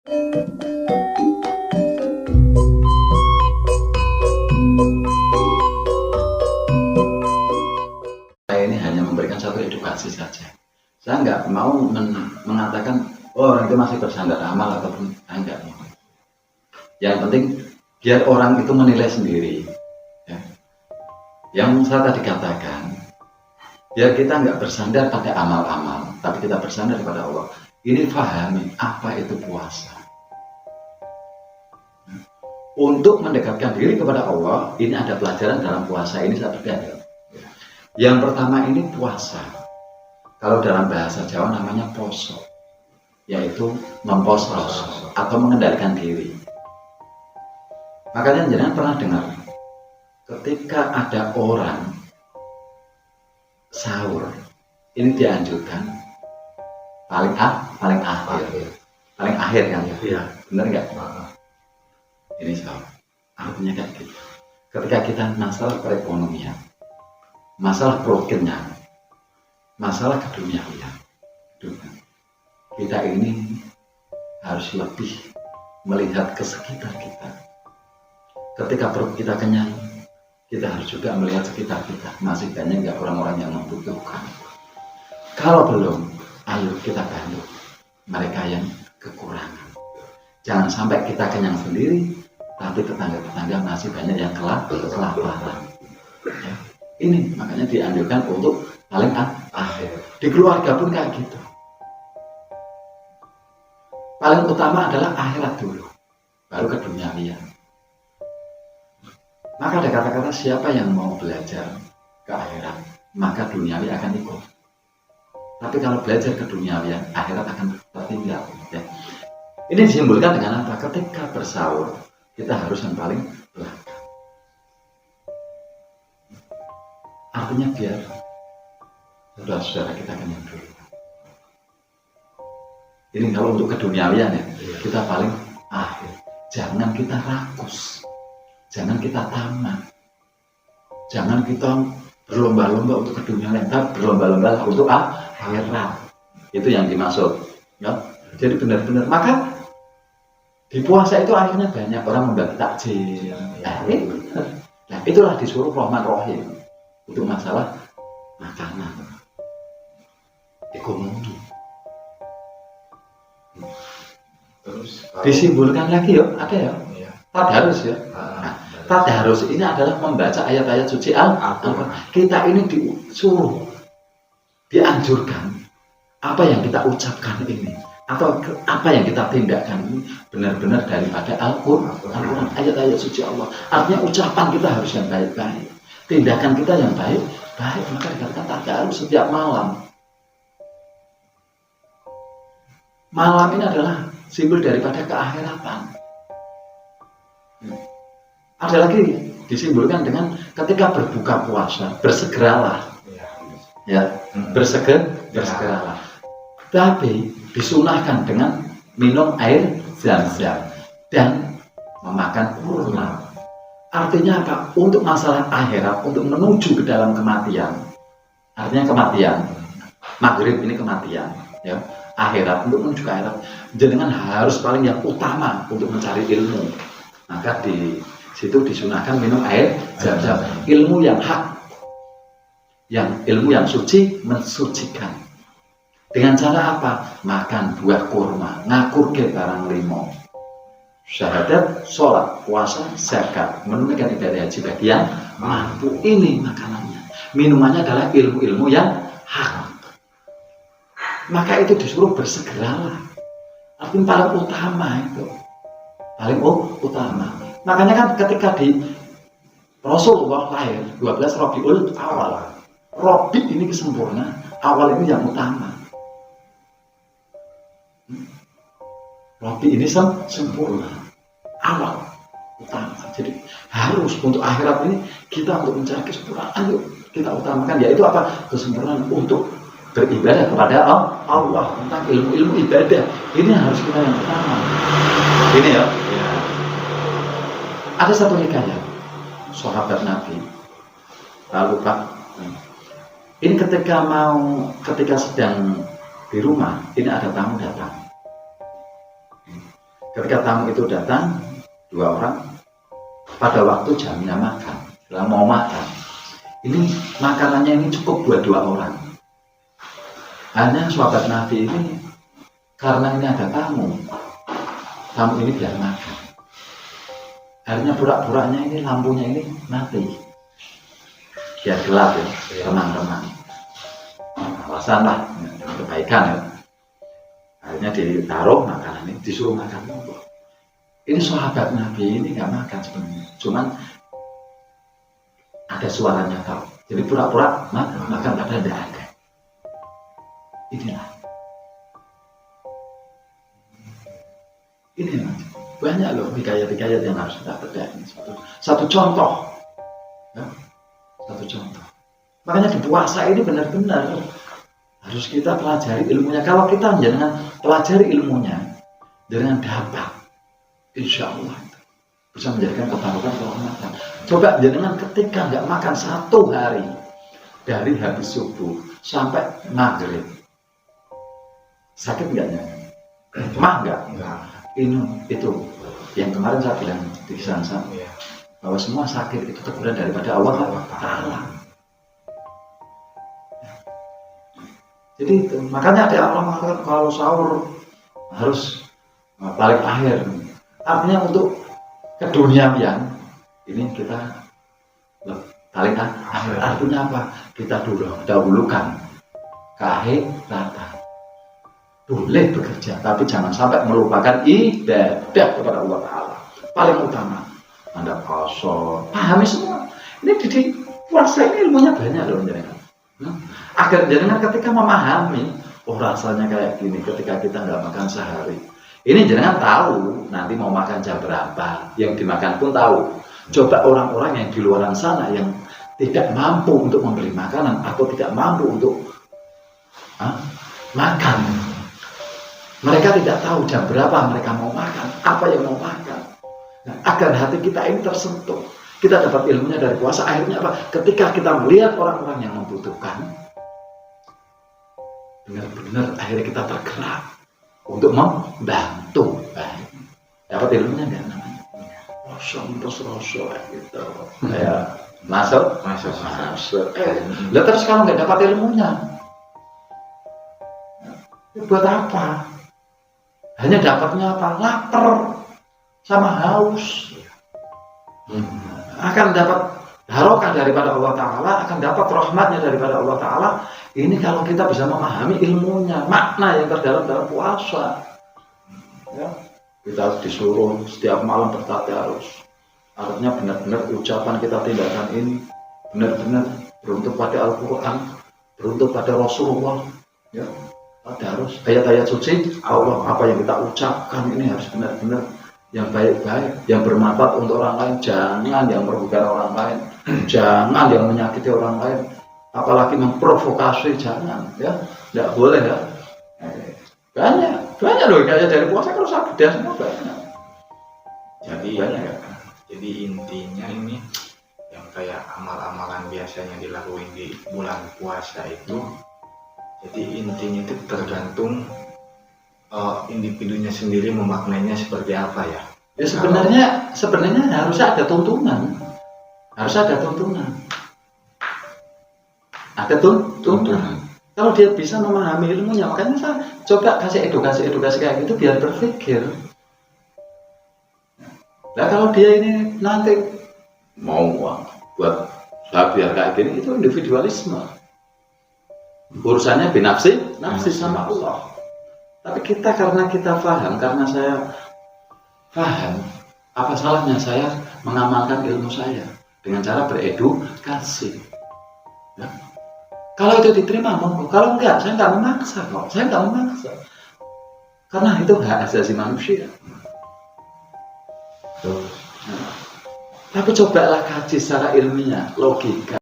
Saya ini hanya memberikan satu edukasi saja. Saya nggak mau mengatakan, oh orang itu masih bersandar amal ataupun enggak. Yang penting biar orang itu menilai sendiri. Ya. Yang saya tadi katakan, biar kita nggak bersandar pada amal-amal, tapi kita bersandar pada Allah. Ini pahami apa itu puasa. Untuk mendekatkan diri kepada Allah, ini ada pelajaran dalam puasa ini saya berikan. Yang pertama ini puasa. Kalau dalam bahasa Jawa namanya poso, yaitu memposos atau mengendalikan diri. Makanya jangan pernah dengar ketika ada orang sahur, ini dianjurkan paling akhir kan ya? Iya. Benar nggak? Ini sahur. Artinya kayak gitu. Ketika kita masalah perekonomian, masalah prokenya, masalah keduniawian, kita ini harus lebih melihat ke sekitar kita. Ketika perut kita kenyang, kita harus juga melihat sekitar kita, masih banyak nggak orang-orang yang membutuhkan. Kalau belum, ayo kita bantu mereka yang kekurangan. Jangan sampai kita kenyang sendiri, tapi tetangga-tetangga masih banyak yang kelaparan. Ya. Ini makanya dianjurkan untuk paling akhir. Di keluarga pun kayak gitu. Paling utama adalah akhirat dulu, baru keduniawian. Maka ada kata-kata siapa yang mau belajar ke akhirat, maka duniawi akan ikut. Tapi kalau belajar ke duniawian, akhirat akan tertinggal. Ya. Ini disimbolkan dengan apa? Ketika bersahur, kita harus yang paling belakang. Artinya biar saudara-saudara kita kenyang dulu. Ini kalau untuk keduniawian ya, kita paling akhir. Jangan kita rakus, jangan kita tamak, jangan kita berlomba-lomba untuk keduniawian, tapi berlomba-lomba untuk akhirat. Itu yang dimaksud. Ya? Jadi benar-benar. Maka di puasa itu akhirnya banyak orang membagi takjil. Nah, itulah disuruh Rahman Rahim. Untuk masalah makanan, ekonomi. Terus disimbolkan lagi ya, ada ya. Tadarus ya. Nah, tadarus ini adalah membaca ayat-ayat suci Al-Quran. Kita ini disuruh, dianjurkan apa yang kita ucapkan ini atau apa yang kita tindakan ini benar-benar daripada Al-Quran, ayat-ayat suci Allah. Artinya ucapan kita harus yang baik-baik. Tindakan kita yang baik, maka dikatakan tadarus setiap malam. Malam ini adalah simbol daripada keakhiratan. Ada lagi disimbolkan dengan ketika berbuka puasa, bersegeralah. Ya, bersegeralah. Tapi disunahkan dengan minum air zam-zam dan memakan kurma. Artinya apa? Untuk masalah akhirat, untuk menuju ke dalam kematian. Artinya kematian. Maghrib ini kematian. Ya. Akhirat, untuk menuju ke akhirat. Jenengan harus paling yang utama untuk mencari ilmu. Maka di situ disunahkan minum air zam-zam. Ilmu yang hak. Ilmu yang suci, mensucikan. Dengan cara apa? Makan buah kurma. Ngakur ke barang limo. Syahadat, sholat, puasa, zakat, menunaikan ibadah haji bagi yang mampu. Ini makanannya. Minumannya adalah ilmu-ilmu yang hak. Maka itu disuruh bersegeralah. Artinya paling utama itu. Paling utama. Makanya kan ketika di Rasulullah lahir 12 Rabiul Awal. Rabi ini kesempurnaan. Awal ini yang utama. Rabi ini sempurna, awal, utama. Jadi harus untuk akhirat ini kita untuk mencari kesempurnaan, yuk kita utamakan, yaitu apa? Kesempurnaan untuk beribadah kepada Allah, tentang ilmu-ilmu ibadah. Ini harus kita yang utama. Ini ya. Ada satu hikayat sahabat Nabi. Lalu Pak, ini ketika sedang di rumah, ini ada tamu datang. Ketika tamu itu datang, 2 orang, pada waktu jamnya makan, setelah mau makan, ini makanannya ini cukup buat 2 orang. Hanya sahabat Nabi ini, karena ini ada tamu ini biar makan. Akhirnya pura-puranya ini lampunya ini mati, biar gelap ya, remang-remang. Alasan lah, kebaikan ya. Akhirnya ditaruh makanan ini, disuruh makan. Ini sahabat Nabi ini nggak makan sebenarnya, cuman ada suaranya tahu. Jadi pura-pura makan padahal tidak ada. Inilah. Ini banyak loh hikayat-hikayat yang harus kita pelajari. Satu contoh, ya, satu contoh. Makanya di puasa ini benar-benar harus kita pelajari ilmunya. Kalau kita jangan pelajari ilmunya, dengan dapat, insya Allah bisa menjadikan kebarukan kehormatan. Coba jangan ketika nggak makan 1 hari dari habis subuh sampai maghrib, sakit nggak? Mah nggak? Ini itu yang kemarin saya bilang di sana bahwa semua sakit itu teguran daripada Allah Ta'ala. Jadi itu, makanya ada orang mengatakan kalau sahur harus paling akhir. Artinya untuk keduniawian ini kita paling akhir. Artinya apa? Kita dahulukan keakhiratan. Boleh bekerja, tapi jangan sampai melupakan ibadah kepada Allah Ta'ala. Paling utama, Anda puasa, pahami semua. Ini di puasa ini ilmunya banyak loh. Agar jangan ketika memahami, oh rasanya kayak gini ketika kita nggak makan sehari. Ini jangan tahu nanti mau makan jam berapa, yang dimakan pun tahu. Coba orang-orang yang di luar sana yang tidak mampu untuk membeli makanan atau tidak mampu untuk makan. Mereka tidak tahu jam berapa mereka mau makan, apa yang mau makan. Nah, agar hati kita ini tersentuh, kita dapat ilmunya dari puasa. Akhirnya apa? Ketika kita melihat orang-orang yang membutuhkan, benar-benar akhirnya kita tergerak untuk membantu. Dapat ilmunya nggak namanya? Rosok gitu. Kayak masuk. Lah terus kalau nggak dapat ilmunya, buat apa? Hanya dapatnya apa? Lapar sama haus. Akan dapat barokah daripada Allah Ta'ala, akan dapat rahmatnya daripada Allah Ta'ala. Ini kalau kita bisa memahami ilmunya, makna yang terdalam dalam puasa. Ya, kita disuruh setiap malam bertadarus. Artinya benar-benar ucapan kita, tindakan ini benar-benar beruntuk pada Al-Quran, beruntuk pada Rasulullah. Ya. Harus ayat-ayat suci Allah, apa yang kita ucapkan ini harus benar-benar yang baik-baik, yang bermanfaat untuk orang lain. Jangan yang merugikan orang lain, jangan yang menyakiti orang lain, apalagi memprovokasi, jangan ya, tidak boleh ya. Banyak loh kayak dari puasa kalau saya bedah semua banyak. Jadi banyak ya. Jadi intinya ini yang kayak amal-amalan biasanya dilakuin di bulan puasa itu. Jadi intinya itu tergantung individunya sendiri memaknainya seperti apa ya. Ya sebenarnya harus ada tuntunan. Ada tuntunan. Kalau dia bisa memahami ilmunya, makanya saya coba kasih edukasi kayak gitu biar berpikir. Nah kalau dia ini nanti mau buat saya biar kayak gini, itu individualisme. Urusannya binafsi sama Allah. Tapi kita karena kita paham, karena saya paham, apa salahnya saya mengamalkan ilmu saya dengan cara beredukasi. Ya. Kalau itu diterima, monggo. Kalau enggak, saya nggak memaksa kok. Karena itu hak asasi manusia. Nah, tapi cobalah kaji secara ilmiah, logika.